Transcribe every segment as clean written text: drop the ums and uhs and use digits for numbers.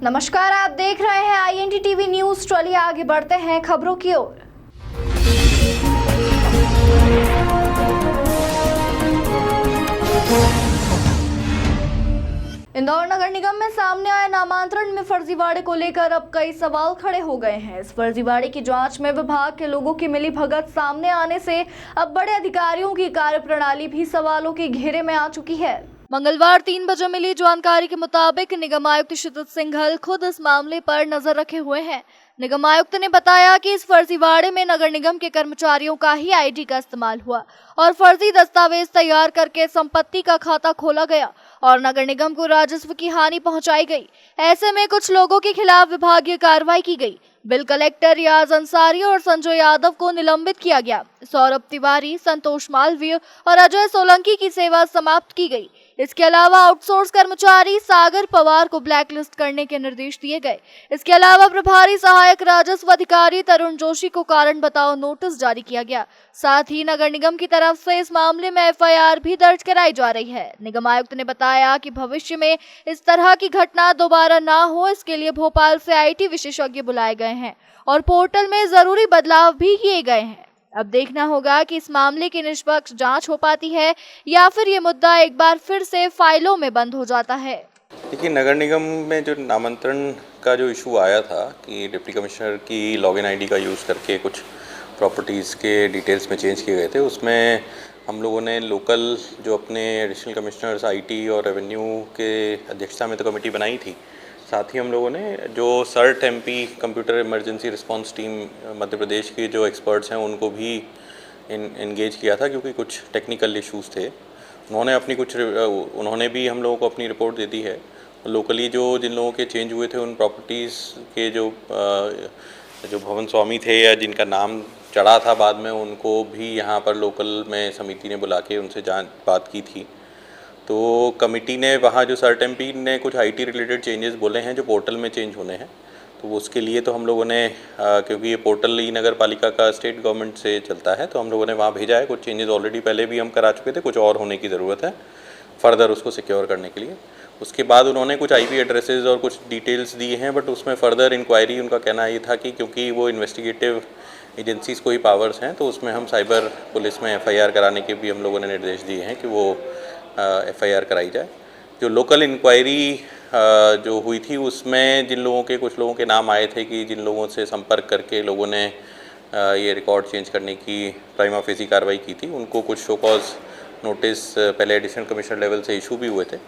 नमस्कार, आप देख रहे हैं IND-TV न्यूज। चलिए आगे बढ़ते हैं खबरों की ओर। इंदौर नगर निगम में सामने आए नामांतरण में फर्जीवाड़े को लेकर अब कई सवाल खड़े हो गए हैं। इस फर्जीवाड़े की जांच में विभाग के लोगों की मिलीभगत सामने आने से अब बड़े अधिकारियों की कार्यप्रणाली भी सवालों के घेरे में आ चुकी है। मंगलवार 3 बजे मिली जानकारी के मुताबिक निगम आयुक्त क्षितिज सिंघल खुद इस मामले पर नजर रखे हुए हैं। निगम आयुक्त ने बताया कि इस फर्जीवाड़े में नगर निगम के कर्मचारियों का ही ID का इस्तेमाल हुआ और फर्जी दस्तावेज तैयार करके संपत्ति का खाता खोला गया और नगर निगम को राजस्व की हानि पहुंचाई गई। ऐसे में कुछ लोगों के खिलाफ विभागीय कार्रवाई की गई। बिल कलेक्टर रियाज अंसारी और संजय यादव को निलंबित किया गया। सौरभ तिवारी, संतोष मालवीय और अजय सोलंकी की सेवा समाप्त की गई। इसके अलावा आउटसोर्स कर्मचारी सागर पवार को ब्लैकलिस्ट करने के निर्देश दिए गए। इसके अलावा प्रभारी सहायक राजस्व अधिकारी तरुण जोशी को कारण बताओ नोटिस जारी किया गया। साथ ही नगर निगम की तरफ से इस मामले में FIR भी दर्ज कराई जा रही है। निगम आयुक्त ने बताया कि भविष्य में इस तरह की घटना दोबारा ना हो, इसके लिए भोपाल से IT विशेषज्ञ बुलाए गए हैं और पोर्टल में जरूरी बदलाव भी किए गए हैं। अब देखना होगा कि इस मामले की निष्पक्ष जांच हो पाती है या फिर ये मुद्दा एक बार फिर से फाइलों में बंद हो जाता है। देखिए, नगर निगम में जो नामांतरण का जो इशू आया था कि डिप्टी कमिश्नर की लॉगिन ID का यूज़ करके कुछ प्रॉपर्टीज़ के डिटेल्स में चेंज किए गए थे, उसमें हम लोगों ने लोकल जो अपने एडिशनल कमिश्नर्स IT और रेवेन्यू के अध्यक्षता में तो कमेटी बनाई थी। साथ ही हम लोगों ने जो CERT MP computer emergency response team Madhya Pradesh के जो एक्सपर्ट्स हैं उनको भी इंगेज किया था, क्योंकि कुछ टेक्निकल इश्यूज़ थे। उन्होंने भी हम लोगों को अपनी रिपोर्ट दे दी है। लोकली जिन लोगों के चेंज हुए थे उन प्रॉपर्टीज़ के जो भवन स्वामी थे या जिनका नाम चढ़ा था बाद में, उनको भी यहाँ पर लोकल में समिति ने बुला के उनसे बात की थी। तो कमेटी ने वहाँ जो सर्ट MP ने कुछ IT रिलेटेड चेंजेस बोले हैं जो पोर्टल में चेंज होने हैं, तो उसके लिए तो हम लोगों ने क्योंकि ये पोर्टल ई नगर पालिका का स्टेट गवर्नमेंट से चलता है, तो हम लोगों ने वहाँ भेजा है। कुछ चेंजेस ऑलरेडी पहले भी हम करा चुके थे, कुछ और होने की ज़रूरत है फर्दर उसको सिक्योर करने के लिए। उसके बाद उन्होंने कुछ IP एड्रेसेस और कुछ डिटेल्स दिए हैं, बट उसमें फर्दर इंक्वायरी उनका कहना ये था कि क्योंकि वो इन्वेस्टिगेटिव एजेंसीज़ को ही पावर्स हैं, तो उसमें हम साइबर पुलिस में FIR कराने के भी हम लोगों ने निर्देश दिए हैं कि वो FIR कराई जाए। जो लोकल इंक्वायरी जो हुई थी उसमें कुछ लोगों के नाम आए थे कि जिन लोगों से संपर्क करके लोगों ने ये रिकॉर्ड चेंज करने की प्राइमा फेसी कार्रवाई की थी, उनको कुछ शो कॉज नोटिस पहले एडिशनल कमिश्नर लेवल से इशू भी हुए थे।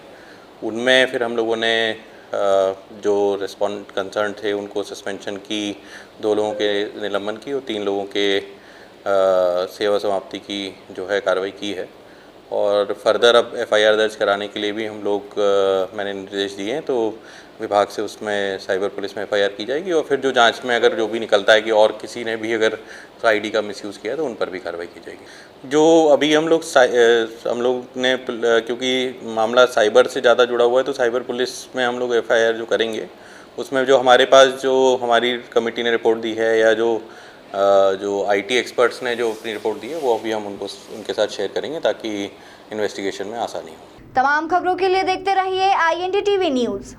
उनमें फिर हम लोगों ने जो रिस्पॉन्ड कंसर्न थे उनको सस्पेंशन की, 2 लोगों के निलंबन की और 3 लोगों के सेवा समाप्ति की जो है कार्रवाई की है। और फर्दर अब FIR दर्ज कराने के लिए भी हम लोग मैंने निर्देश दिए हैं, तो विभाग से उसमें साइबर पुलिस में FIR की जाएगी और फिर जो जांच में अगर जो भी निकलता है कि और किसी ने भी अगर ID का मिसयूज़ किया तो उन पर भी कार्रवाई की जाएगी। जो अभी हम लोग ने क्योंकि मामला साइबर से ज़्यादा जुड़ा हुआ है, तो साइबर पुलिस में हम लोग FIR जो करेंगे उसमें जो हमारे पास जो हमारी कमेटी ने रिपोर्ट दी है या जो IT एक्सपर्ट्स ने जो अपनी रिपोर्ट दी है वो अभी हम उनके साथ शेयर करेंगे ताकि इन्वेस्टिगेशन में आसानी हो। तमाम खबरों के लिए देखते रहिए IND-TV न्यूज।